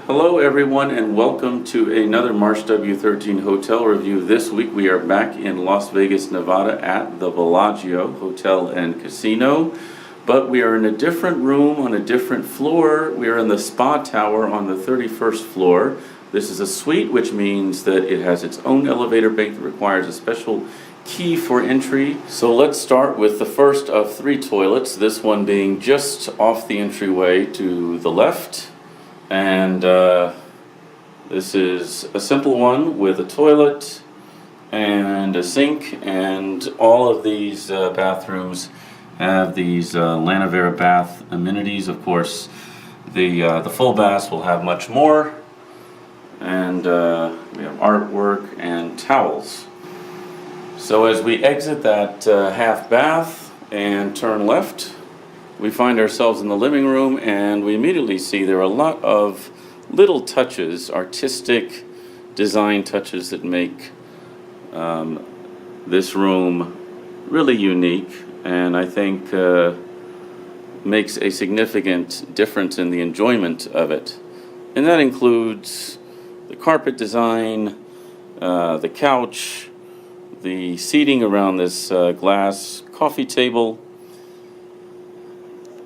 Hello everyone and welcome to another March W13 hotel review. This week we are back in Las Vegas, Nevada at the Bellagio Hotel and Casino. But we are in a different room on a different floor. We are in the spa tower on the 31st floor. This is a suite, which means that it has its own elevator bank that requires a special key for entry. So let's start with the first of three toilets, this one being just off the entryway to the left. And this is a simple one with a toilet and a sink, and all of these bathrooms have these Lanavera bath amenities. Of course, the full baths will have much more, and we have artwork and towels. So as we exit that half bath and turn left, we find ourselves in the living room, and we immediately see there are a lot of little touches, artistic design touches that make this room really unique, and I think makes a significant difference in the enjoyment of it. And that includes the carpet design, the couch, the seating around this glass coffee table,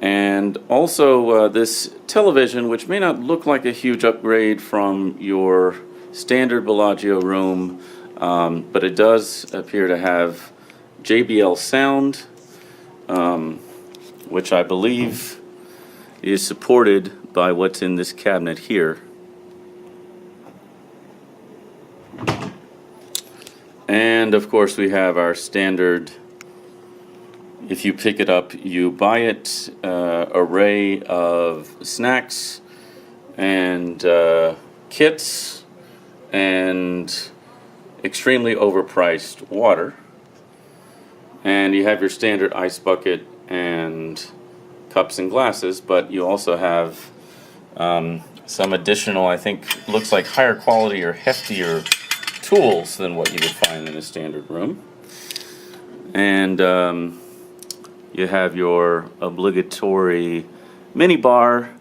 and also this television, which may not look like a huge upgrade from your standard Bellagio room, but it does appear to have JBL sound, which I believe is supported by what's in this cabinet here. And of course we have our standard, if you pick it up, you buy it, array of snacks and kits and extremely overpriced water. And you have your standard ice bucket and cups and glasses, but you also have some additional, I think, looks like higher quality or heftier tools than what you would find in a standard room. And you have your obligatory mini bar,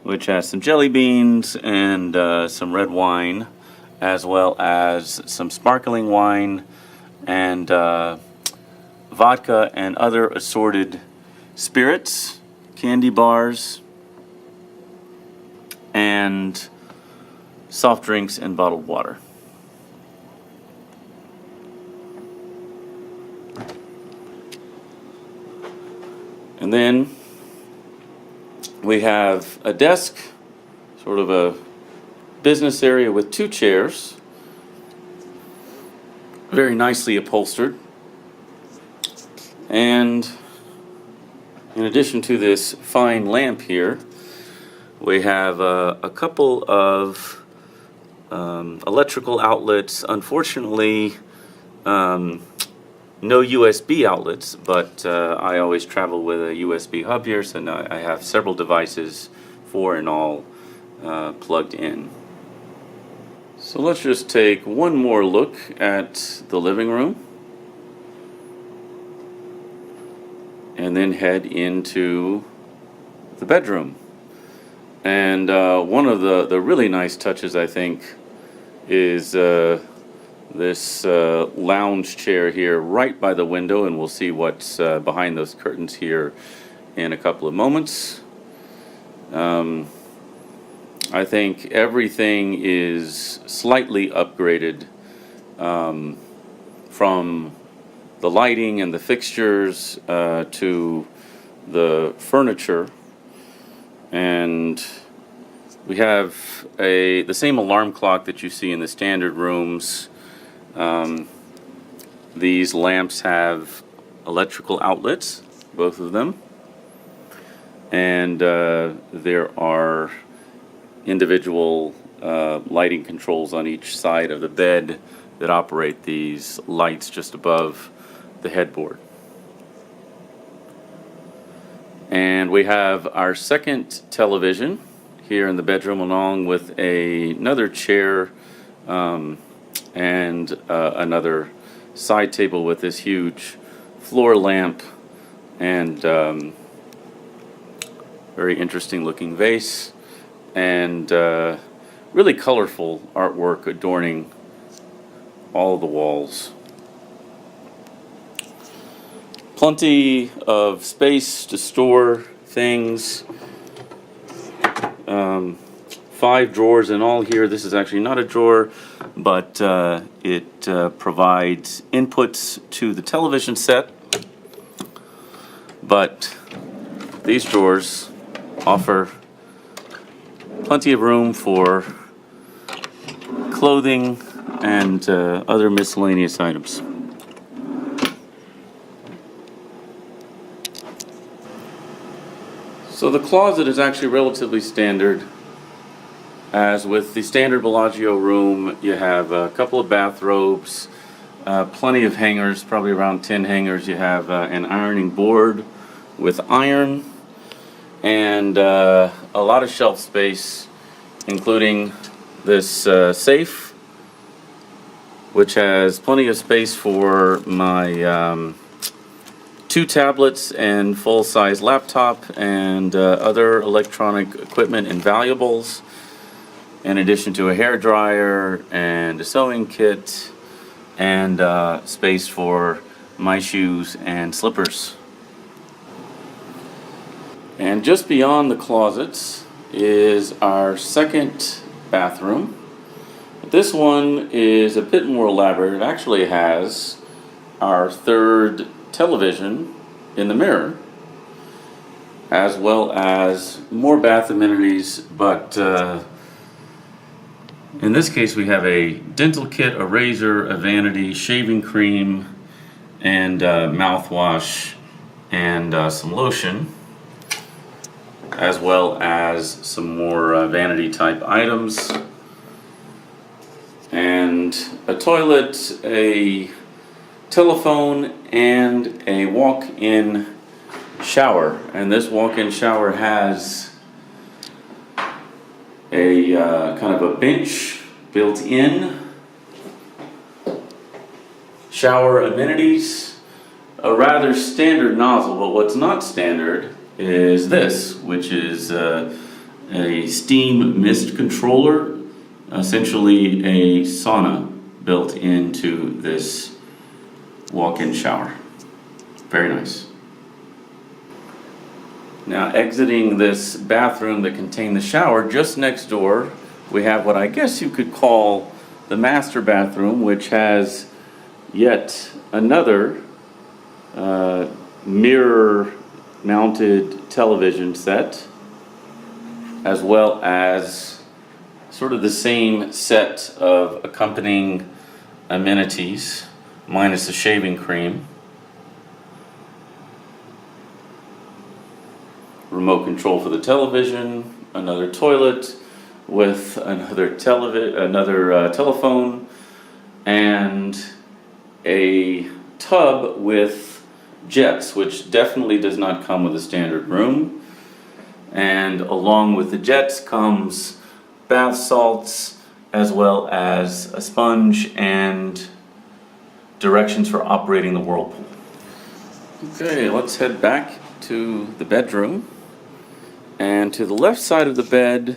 which has some jelly beans and some red wine, as well as some sparkling wine and vodka and other assorted spirits, candy bars, and soft drinks and bottled water. And then we have a desk, sort of a business area with two chairs, very nicely upholstered. And in addition to this fine lamp here, we have a couple of electrical outlets. Unfortunately, no USB outlets, but I always travel with a USB hub here, so now I have several devices, 4 in all, plugged in. So let's just take one more look at the living room and then head into the bedroom. And one of the really nice touches, I think, is this lounge chair here right by the window, and we'll see what's behind those curtains here in a couple of moments. I think everything is slightly upgraded, from the lighting and the fixtures to the furniture. And we have the same alarm clock that you see in the standard rooms. These lamps have electrical outlets, both of them, and there are individual lighting controls on each side of the bed that operate these lights just above the headboard. And we have our second television here in the bedroom, along with another chair and another side table with this huge floor lamp and very interesting looking vase. And really colorful artwork adorning all of the walls. Plenty of space to store things. 5 drawers in all here. This is actually not a drawer, but it provides inputs to the television set. But these drawers offer plenty of room for clothing and other miscellaneous items. So the closet is actually relatively standard. As with the standard Bellagio room, you have a couple of bathrobes, plenty of hangers, probably around 10 hangers. You have an ironing board with iron, and a lot of shelf space, including this safe, which has plenty of space for my 2 tablets and full-size laptop and other electronic equipment and valuables, in addition to a hair dryer and a sewing kit and space for my shoes and slippers. And just beyond the closets is our second bathroom. This one is a bit more elaborate. It actually has our 3rd television in the mirror, as well as more bath amenities, but in this case we have a dental kit, a razor, a vanity, shaving cream, and mouthwash, and some lotion, as well as some more vanity type items, and a toilet, a telephone, and a walk-in shower. And this walk-in shower has a kind of a bench built in, shower amenities, a rather standard nozzle, but what's not standard is this, which is a steam mist controller, essentially a sauna built into this walk-in shower. Very nice. Now, exiting this bathroom that contained the shower, just next door we have what I guess you could call the master bathroom, which has yet another mirror mounted television set, as well as sort of the same set of accompanying amenities, minus the shaving cream, remote control for the television, another toilet with another telephone, and a tub with jets, which definitely does not come with a standard room. And along with the jets comes bath salts, as well as a sponge and directions for operating the Whirlpool. Okay, let's head back to the bedroom. And to the left side of the bed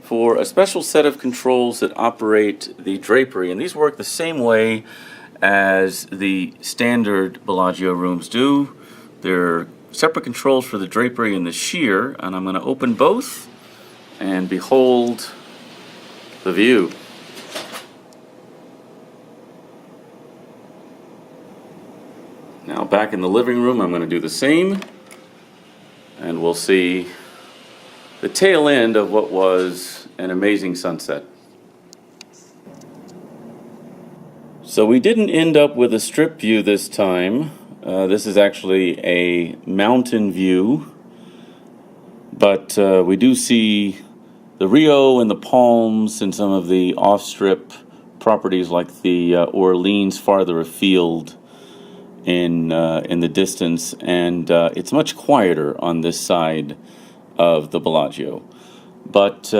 for a special set of controls that operate the drapery. And these work the same way as the standard Bellagio rooms do. There are separate controls for the drapery and the sheer, and I'm going to open both and behold the view. Now back in the living room, I'm going to do the same, and we'll see the tail end of what was an amazing sunset. So we didn't end up with a strip view this time. This is actually a mountain view, but we do see the Rio and the Palms and some of the off-strip properties like the Orleans farther afield in the distance, and it's much quieter on this side of the Bellagio. But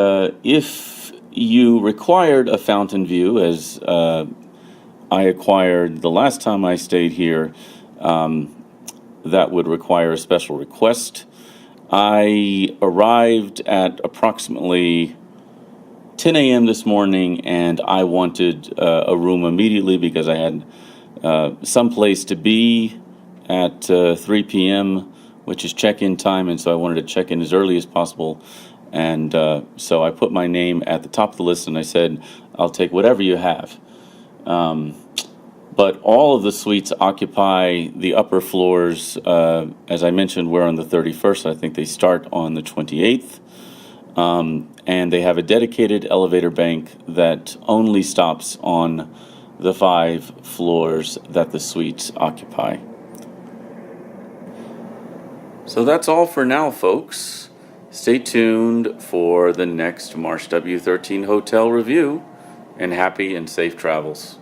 if you required a fountain view, as I acquired the last time I stayed here, that would require a special request. I arrived at approximately 10 a.m. this morning, and I wanted a room immediately because I had some place to be at 3 p.m., which is check-in time, and so I wanted to check in as early as possible. And so I put my name at the top of the list, and I said, I'll take whatever you have. But all of the suites occupy the upper floors. As I mentioned, we're on the 31st. I think they start on the 28th. And they have a dedicated elevator bank that only stops on the 5 floors that the suites occupy. So that's all for now, folks. Stay tuned for the next Marsh W13 hotel review, and happy and safe travels.